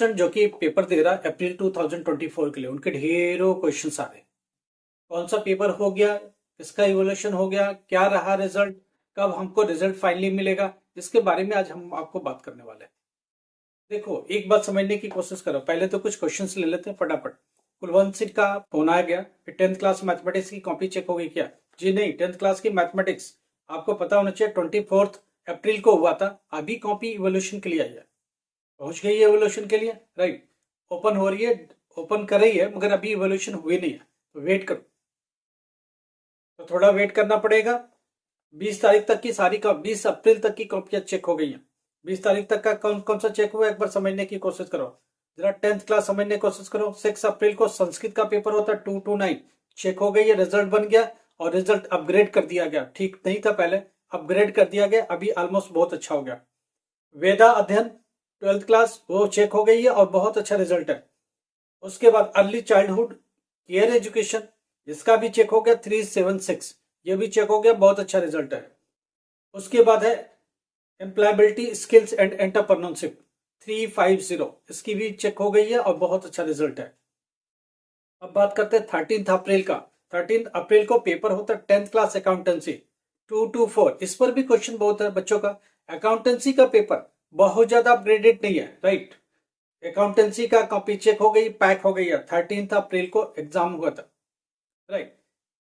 Student जो कि paper दे रहा है अप्रैल 2024 के लिए, उनके ढेरों क्वेश्चन आ रहे हैं। कौन सा पेपर हो गया, किसका इवोल्यूशन हो गया, क्या रहा रिजल्ट, कब हमको रिजल्ट फाइनली मिलेगा, इसके बारे में आज हम आपको बात करने वाले हैं। देखो, एक बात समझने की कोशिश करो। पहले तो कुछ क्वेश्चंस ले लेते हैं फटाफट। कुलवंत सिंह का फोन आ गया कि 10th क्लास मैथमेटिक्स की कॉपी चेक हो गई क्या? जी नहीं, 10th क्लास की मैथमेटिक्स आपको पता होना चाहिए 24 अप्रैल को हुआ था। अभी कॉपी इवोल्यूशन के लिए आई है, पहुंच गई है इवोल्यूशन के लिए, राइट। ओपन हो रही है, ओपन कर रही है, मगर अभी इवोल्यूशन हुई नहीं है, तो वेट करो। तो थोड़ा वेट करना पड़ेगा। 20 तारीख तक की सारी 20 अप्रैल तक की कॉपियां चेक हो गई हैं। 20 तारीख तक का कौन कौन सा चेक हुआ, एक बार समझने की कोशिश करो। जरा 10th क्लास समझने की कोशिश करो। 6 अप्रैल को संस्कृत का पेपर होता है 229, चेक हो गई है, रिजल्ट बन गया और रिजल्ट अपग्रेड कर दिया गया। ठीक नहीं था पहले, अपग्रेड कर दिया गया, अभी ऑलमोस्ट बहुत अच्छा हो गया। वेदा अध्ययन 12th क्लास वो चेक हो गई है और बहुत अच्छा रिजल्ट है। उसके बाद अर्ली चाइल्डहुड केयर एजुकेशन, इसका भी चेक हो गया 376, ये भी चेक हो गया, बहुत अच्छा रिजल्ट है। उसके बाद है एम्प्लॉयबिलिटी स्किल्स एंड एंटरप्रेन्योरशिप 350, इसकी भी चेक हो गई है और बहुत अच्छा रिजल्ट है। अब बात करते हैं 13 अप्रैल का। 13 अप्रैल को पेपर होता है 10th क्लास अकाउंटेंसी 224, इस पर भी क्वेश्चन बहुत है बच्चों का। अकाउंटेंसी का पेपर बहुत ज्यादा अपग्रेडेड नहीं है, राइट। अकाउंटेंसी का कॉपी चेक हो गई, पैक हो गई है। 13 अप्रैल को एग्जाम हुआ था, right.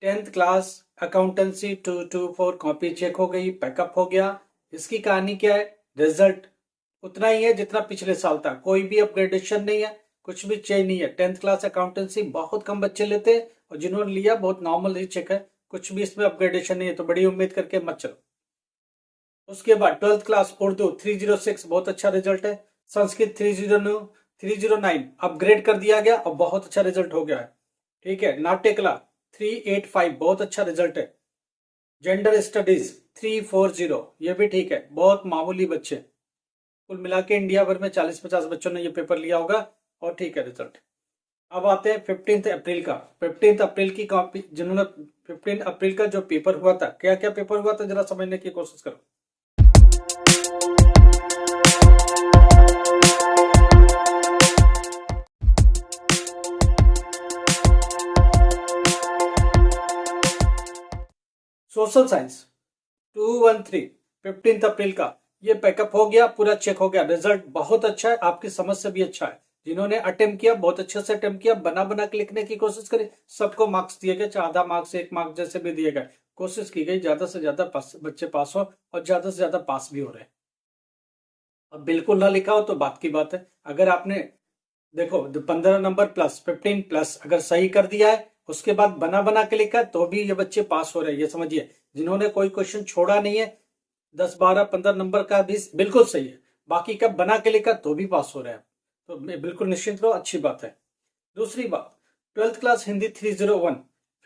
10th class accountancy 224 copy check हो गई, पैकअप हो गया। इसकी कहानी क्या है, रिजल्ट उतना ही है जितना पिछले साल था, कोई भी अपग्रेडेशन नहीं है, कुछ भी चेंज नहीं है। 10th क्लास अकाउंटेंसी बहुत कम बच्चे लेते हैं और जिन्होंने लिया बहुत नॉर्मल ही चेक है, कुछ भी इसमें अपग्रेडेशन नहीं है, तो बड़ी उम्मीद करके मत चलो। उसके बाद 12th क्लास उर्दू 306, बहुत अच्छा रिजल्ट है। संस्कृत 309 अपग्रेड कर दिया गया और बहुत अच्छा रिजल्ट हो गया है, ठीक है। नाट्य कला 385, बहुत अच्छा रिजल्ट है। जेंडर स्टडीज 340, ये भी ठीक है, बहुत मामूली बच्चे, कुल मिला के इंडिया भर में 40-50 बच्चों ने ये पेपर लिया होगा और ठीक है रिजल्ट। अब आते हैं 15 अप्रैल का। 15 अप्रैल की कॉपी, जिन्होंने 15 अप्रैल का जो पेपर हुआ था, क्या क्या पेपर हुआ था जरा समझने की कोशिश करो। सोशल साइंस 213 15 अप्रैल का, ये पैकअप हो गया, पूरा चेक हो गया, रिजल्ट बहुत अच्छा है, आपकी समझ से भी अच्छा है। जिन्होंने अटेम्प्ट किया बहुत अच्छे से अटेम्प्ट किया, बना बना के लिखने की कोशिश करी, सबको मार्क्स दिए गए, चाहे आधा मार्क्स 1 मार्क्स जैसे भी दिए गए। कोशिश की गई ज्यादा से ज्यादा बच्चे पास हो और ज्यादा से ज्यादा पास भी हो रहे हैं। अब बिल्कुल ना लिखा हो तो बात की बात है। अगर आपने देखो 15 नंबर प्लस 15 प्लस अगर सही कर दिया है, उसके बाद बना बना के लिखा है, तो भी ये बच्चे पास हो रहे हैं, ये समझिए। जिन्होंने कोई क्वेश्चन छोड़ा नहीं है, 10 12 15 नंबर का भी बिल्कुल सही है, बाकी का बना के लिखा तो भी पास हो रहे हैं, तो बिल्कुल निश्चिंत रहो, अच्छी बात है। दूसरी बात, 12th क्लास हिंदी 301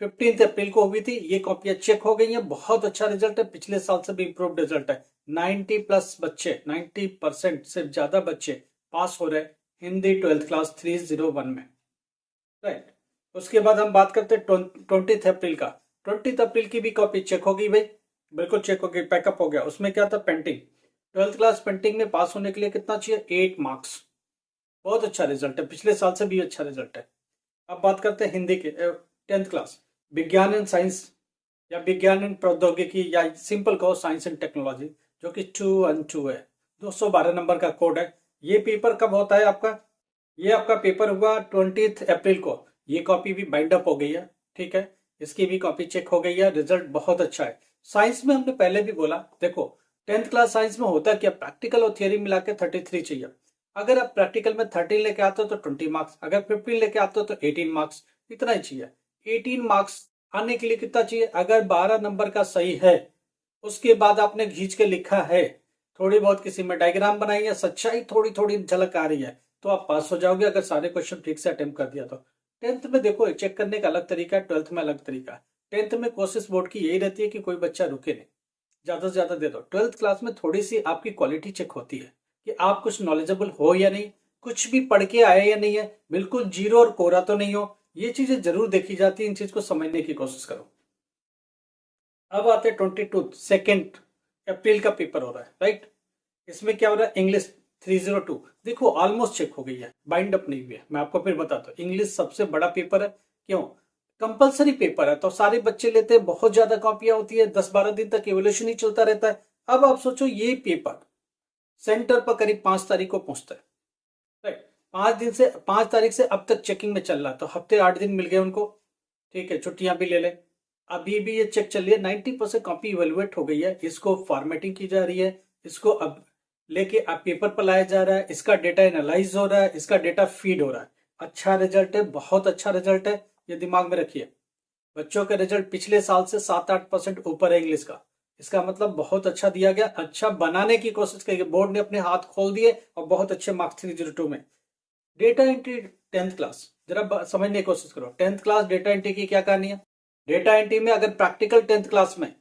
15 अप्रैल को हुई थी, ये कॉपियां चेक हो गई हैं, बहुत अच्छा रिजल्ट है, पिछले साल से भी इंप्रूव्ड रिजल्ट है। 90 प्लस बच्चे, 90% से ज्यादा बच्चे पास हो रहे हिंदी 12th क्लास 301 में, राइट। उसके बाद हम बात करते हैं 20 अप्रैल का। 20 अप्रैल की भी कॉपी चेक हो गई भाई, बिल्कुल चेक हो गई, पैकअप हो गया। उसमें क्या था, पेंटिंग। 12th क्लास पेंटिंग में पास होने के लिए कितना चाहिए, 8 मार्क्स, बहुत अच्छा रिजल्ट है, पिछले साल से भी अच्छा रिजल्ट है। अब बात करते हैं हिंदी के 10th क्लास विज्ञान एंड साइंस, या विज्ञान एंड प्रौद्योगिकी, या सिंपल कहो साइंस एंड टेक्नोलॉजी, जो कि 212 है, 212 नंबर का कोड है। ये पेपर कब होता है आपका, ये आपका पेपर हुआ 20 अप्रैल को, ये कॉपी भी बाइंड अप हो गई है, ठीक है। इसकी भी कॉपी चेक हो गई है, रिजल्ट बहुत अच्छा है। साइंस में हमने पहले भी बोला, देखो 10th क्लास साइंस में होता क्या, प्रैक्टिकल और थियरी मिला के 33 चाहिए। अगर आप प्रैक्टिकल में 13 लेके आते हो तो 20 मार्क्स, अगर 15 लेके आते हो तो 18 मार्क्स, इतना ही चाहिए। 18 मार्क्स आने के लिए कितना चाहिए, अगर 12 नंबर का सही है, उसके बाद आपने खींच के लिखा है, थोड़ी बहुत किसी में डायग्राम बनाई है, सच्चाई थोड़ी थोड़ी झलक आ रही है, तो आप पास हो जाओगे, अगर सारे क्वेश्चन ठीक से अटेम्प्ट कर दिया तो। 10th में देखो चेक करने का अलग तरीका है, 12th में अलग तरीका है। 10th में कोशिश बोर्ड की यही रहती है कि कोई बच्चा रुके नहीं, ज्यादा से ज्यादा दे दो। 12th क्लास में थोड़ी सी आपकी क्वालिटी चेक होती है कि आप कुछ नॉलेजेबल हो या नहीं, कुछ भी पढ़ के आए या नहीं है, बिल्कुल जीरो और कोरा तो नहीं हो, ये चीजें जरूर देखी जाती है, इन चीज को समझने की कोशिश करो। अब आते 22 2 अप्रैल का पेपर हो रहा है, राइट। इसमें क्या हो रहा है, इंग्लिश 302 देखो ऑलमोस्ट चेक हो गई है, बाइंड अप नहीं हुई है। मैं आपको फिर बताता हूँ, इंग्लिश सबसे बड़ा पेपर है। क्यों? कंपलसरी पेपर है तो सारे बच्चे लेते हैं, बहुत ज्यादा कॉपियां होती है, 10-12 दिन तक इवोल्यूशन ही चलता रहता है। अब आप सोचो ये पेपर सेंटर पर करीब 5 तारीख को पहुंचता है, राइट? 5 तारीख से अब तक चेकिंग में चल रहा है, तो हफ्ते 8 दिन मिल गए उनको। ठीक है, छुट्टियां भी ले ले। अभी भी ये चेक चल रही है, 90% कॉपी इवेलुएट हो गई है, इसको फॉर्मेटिंग की जा रही है, इसको अब लेके अब पेपर पर लाया जा रहा है, इसका डेटा एनालाइज हो रहा है, इसका डेटा फीड हो रहा है। अच्छा रिजल्ट है, बहुत अच्छा रिजल्ट है, ये दिमाग में रखिए। बच्चों का रिजल्ट पिछले साल से 7-8% ऊपर है इंग्लिश का। इसका मतलब बहुत अच्छा दिया गया, अच्छा बनाने की कोशिश की। बोर्ड ने अपने हाथ खोल दिए और बहुत अच्छे मार्क्स 302 में। डेटा एंट्री 10th क्लास, जरा समझने की कोशिश करो। 10th क्लास डेटा एंट्री की क्या कहानी है? डेटा एंट्री में अगर प्रैक्टिकल 10th क्लास में,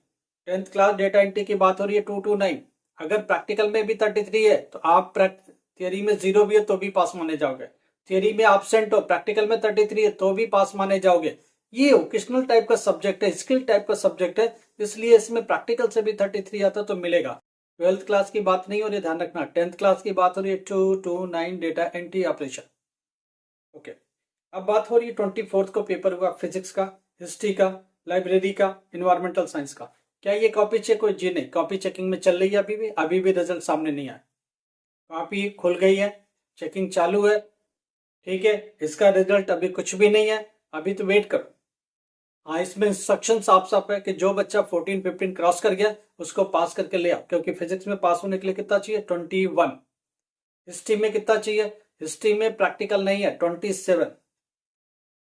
10th क्लास डेटा एंट्री की बात हो रही है 229, अगर प्रैक्टिकल में भी 33 है तो आप थियरी में 0 भी है तो भी पास माने जाओगे। थियरी में एब्सेंट हो, प्रैक्टिकल में 33 है तो भी पास माने जाओगे। ये ओकेशनल टाइप का सब्जेक्ट है, स्किल टाइप का सब्जेक्ट है, इसलिए इसमें प्रैक्टिकल से भी 33 आता तो मिलेगा। 12th क्लास की बात नहीं हो रही, ध्यान रखना। 10th क्लास की बात हो रही है 229 डेटा एंट्री ऑपरेशन। ओके, अब बात हो रही है 24th को पेपर हुआ फिजिक्स का, हिस्ट्री का, लाइब्रेरी का, इन्वायरमेंटल साइंस का। क्या ये कॉपी चेक हुई? जी नहीं, कॉपी चेकिंग में चल रही है अभी भी रिजल्ट सामने नहीं आया। कॉपी खुल गई है, चेकिंग चालू है, ठीक है। इसका रिजल्ट अभी कुछ भी नहीं है, अभी तो वेट करो। हाँ, इसमें इंस्ट्रक्शन साफ साफ है कि जो बच्चा 14-15 क्रॉस कर गया उसको पास करके ले आओ, क्योंकि फिजिक्स में पास होने के लिए कितना चाहिए? 21। हिस्ट्री में कितना चाहिए? हिस्ट्री में प्रैक्टिकल नहीं है, 27।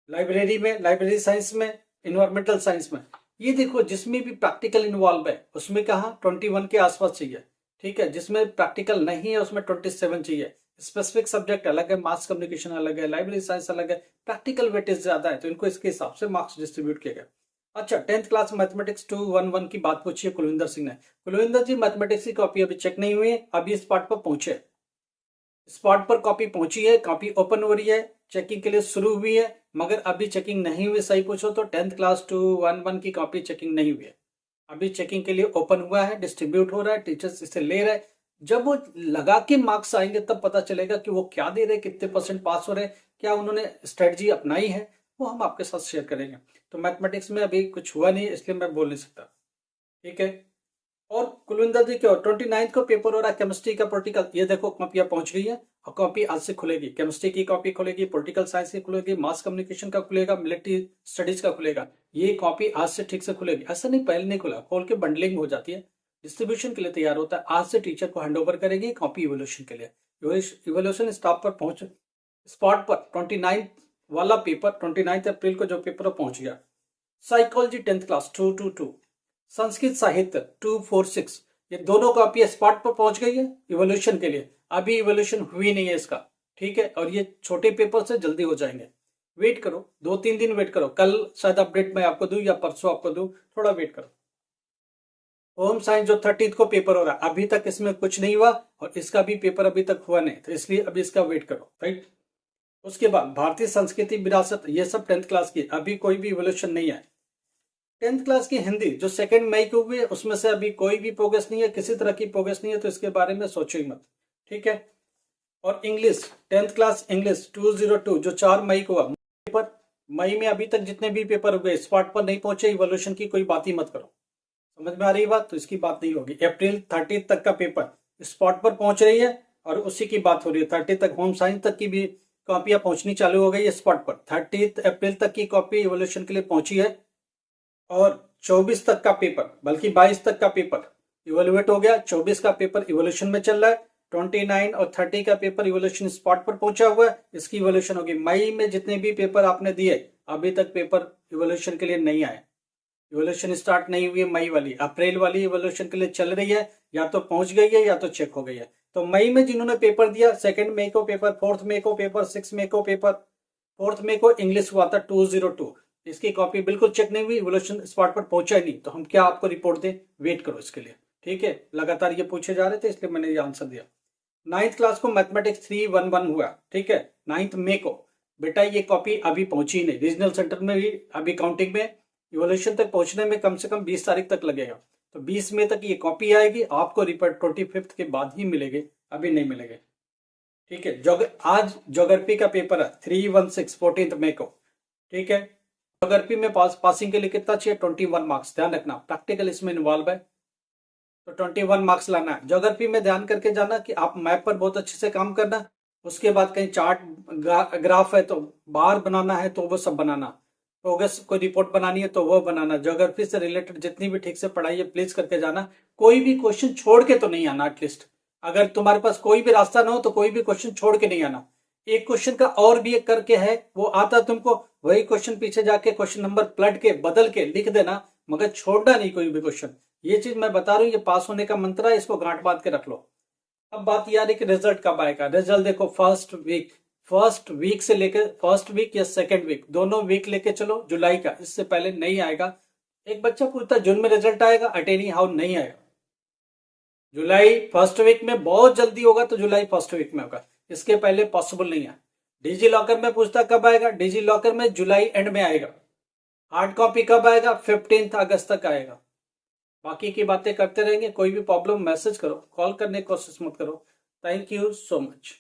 लाइब्रेरी में, लाइब्रेरी साइंस में, इन्वायरमेंटल साइंस में, ये देखो जिसमें भी प्रैक्टिकल इन्वॉल्व है उसमें कहा 21 के आसपास चाहिए, ठीक है। जिसमें प्रैक्टिकल नहीं है उसमें 27 चाहिए। स्पेसिफिक सब्जेक्ट अलग है, मास कम्युनिकेशन अलग है, लाइब्रेरी साइंस अलग है, प्रैक्टिकल वेटेज ज्यादा है, तो इनको इसके हिसाब से मार्क्स डिस्ट्रीब्यूट किए गए। अच्छा, 10th क्लास मैथमेटिक्स 211 की बात पूछी है कुलविंदर सिंह ने। कुलविंदर जी, मैथमेटिक्स की कॉपी अभी चेक नहीं हुई है, अभी इस पार्ट पर पहुंचे, स्पॉट पर कॉपी पहुंची है, कॉपी ओपन हो रही है, चेकिंग के लिए शुरू हुई है, मगर अभी चेकिंग नहीं हुई। सही पूछो तो 10th क्लास 211 की कॉपी चेकिंग नहीं हुई है, अभी चेकिंग के लिए ओपन हुआ है, डिस्ट्रीब्यूट हो रहा है, टीचर्स इसे ले रहे हैं। जब वो लगा के मार्क्स आएंगे तब पता चलेगा कि वो क्या दे रहे, कितने % पास हो रहे, क्या उन्होंने स्ट्रेटजी अपनाई है, वो हम आपके साथ शेयर करेंगे। तो मैथमेटिक्स में अभी कुछ हुआ नहीं, इसलिए मैं बोल नहीं सकता, ठीक है। और कुलविंदर जी, क्या 29 को पेपर हो रहा है केमिस्ट्री का पॉलिटिकल, ये देखो कॉपियां पहुंच गई है और कॉपी आज से खुलेगी। केमिस्ट्री की कॉपी खुलेगी, पॉलिटिकल साइंस की खुलेगी, मास कम्युनिकेशन का खुलेगा, मिलिट्री स्टडीज का खुलेगा। ये कॉपी आज से ठीक से खुलेगी, ऐसा नहीं पहले नहीं खुला, खोल के बंडलिंग हो जाती है, डिस्ट्रीब्यूशन के लिए तैयार होता है। आज से टीचर को हैंड ओवर करेगी कॉपी इवोल्यूशन के लिए। इवोल्यूशन स्टॉप पर पहुंच, स्पॉट पर 29 वाला पेपर, 29 अप्रैल को जो पेपर पहुंच गया। साइकोलॉजी 10th क्लास 222, संस्कृत साहित्य 246, ये दोनों कॉपी स्पॉट पर पहुंच गई है इवोल्यूशन के लिए। अभी इवोल्यूशन हुई नहीं है इसका, ठीक है। और ये छोटे पेपर से जल्दी हो जाएंगे, वेट करो, 2-3 दिन वेट करो, कल शायद अपडेट मैं आपको दूं या परसों आपको दूं, थोड़ा वेट करो। होम साइंस जो 30th को पेपर हो रहा है, अभी तक इसमें कुछ नहीं हुआ और इसका भी पेपर अभी तक हुआ नहीं, तो इसलिए अभी इसका वेट करो, राइट। उसके बाद भारतीय संस्कृति विरासत, ये सब 10th क्लास की, अभी कोई भी इवोल्यूशन नहीं है। 10th क्लास की हिंदी जो 2 मई को हुई है उसमें से अभी कोई भी प्रोग्रेस नहीं है, किसी तरह की प्रोग्रेस नहीं है, तो इसके बारे में सोचो ही मत, ठीक है। और इंग्लिश 10th क्लास इंग्लिश 202 जो 4 मई को हुआ पेपर, मई में अभी तक जितने भी पेपर हुए स्पॉट पर नहीं पहुंचे, इवोल्यूशन की कोई बात ही मत करो। समझ में आ रही है बात? तो इसकी बात नहीं होगी। अप्रैल 30 तक का पेपर स्पॉट पर पहुंच रही है और उसी की बात हो रही है। 30 तक होम साइंस तक की भी कॉपियां पहुंचनी चालू हो गई है स्पॉट पर। 30 अप्रैल तक की कॉपी इवोल्यूशन के लिए पहुंची है और 24 तक का पेपर, बल्कि 22 तक का पेपर इवोल्यूएट हो गया। 24 का पेपर इवोल्यूशन में चल रहा है, 29 और 30 का पेपर इवोल्यूशन स्पॉट पर पहुंचा हुआ है, इसकी इवोल्यूशन होगी। मई में जितने भी पेपर आपने दिए अभी तक पेपर इवोल्यूशन के लिए नहीं आए, इवोल्यूशन स्टार्ट नहीं हुई है मई वाली। अप्रैल वाली इवोल्यूशन के लिए चल रही है, या तो पहुंच गई है या तो चेक हो गई है। तो मई में जिन्होंने पेपर दिया, 2 मई को पेपर, 4 मई को पेपर, 6 मई को पेपर, 4 मई को इंग्लिश हुआ था 202, इसकी कॉपी बिल्कुल चेक नहीं हुई, इवोल्यूशन स्पॉट पर पहुंचा ही नहीं, तो हम क्या आपको रिपोर्ट दें? वेट करो इसके लिए, ठीक है। लगातार ये पूछे जा रहे थे इसलिए मैंने ये आंसर दिया। 9th क्लास को मैथमेटिक्स 311 हुआ, ठीक है, 9 मई को। बेटा ये कॉपी अभी पहुंची ही नहीं, रीजनल सेंटर में भी अभी काउंटिंग में, इवोल्यूशन तक पहुंचने में कम से कम 20 तारीख तक लगेगा। तो 20 मई तक ये कॉपी आएगी, आपको रिपोर्ट 25 के बाद ही मिलेगी, अभी नहीं मिलेगी, ठीक है। आज ज्योग्राफी का पेपर है 316 14 मई को। ठीक है। ज्योग्राफी में पासिंग के लिए कितना चाहिए? 21 मार्क्स। ध्यान रखना, प्रैक्टिकल इसमें इन्वॉल्व है, तो 21 मार्क्स लाना है। ज्योग्राफी में ध्यान करके जाना कि आप मैप पर बहुत अच्छे से काम करना। उसके बाद कहीं चार्ट ग्राफ है तो बार बनाना है तो वो सब बनाना। प्रोग्रेस कोई रिपोर्ट बनानी है तो वो बनाना। ज्योग्राफी से रिलेटेड जितनी भी ठीक से पढ़ाई है प्लीज करके जाना। कोई भी क्वेश्चन छोड़ के तो नहीं आना। एटलीस्ट अगर तुम्हारे पास कोई भी रास्ता ना हो तो कोई भी क्वेश्चन छोड़ के नहीं आना। एक क्वेश्चन का और भी एक करके है वो आता तुमको, वही क्वेश्चन पीछे जाके क्वेश्चन नंबर पलट के बदल के लिख देना, मगर छोड़ना नहीं कोई भी क्वेश्चन। ये चीज मैं बता रहा हूँ, ये पास होने का मंत्र है, इसको गांठ बांध के रख लो। अब बात यार है कि रिजल्ट कब आएगा। रिजल्ट देखो फर्स्ट वीक से लेकर फर्स्ट वीक या सेकंड वीक, दोनों वीक लेके चलो जुलाई का, इससे पहले नहीं आएगा। एक बच्चा पूछता जून में रिजल्ट आएगा, अटेनी हाउ नहीं आएगा। जुलाई फर्स्ट वीक में बहुत जल्दी होगा तो जुलाई फर्स्ट वीक में होगा, इसके पहले पॉसिबल नहीं है। डिजी लॉकर में पूछता कब आएगा, डिजी लॉकर में जुलाई एंड में आएगा। हार्ड कॉपी कब आएगा? 15 अगस्त तक आएगा। बाकी की बातें करते रहेंगे। कोई भी प्रॉब्लम मैसेज करो, कॉल करने की कोशिश मत करो। Thank you so much.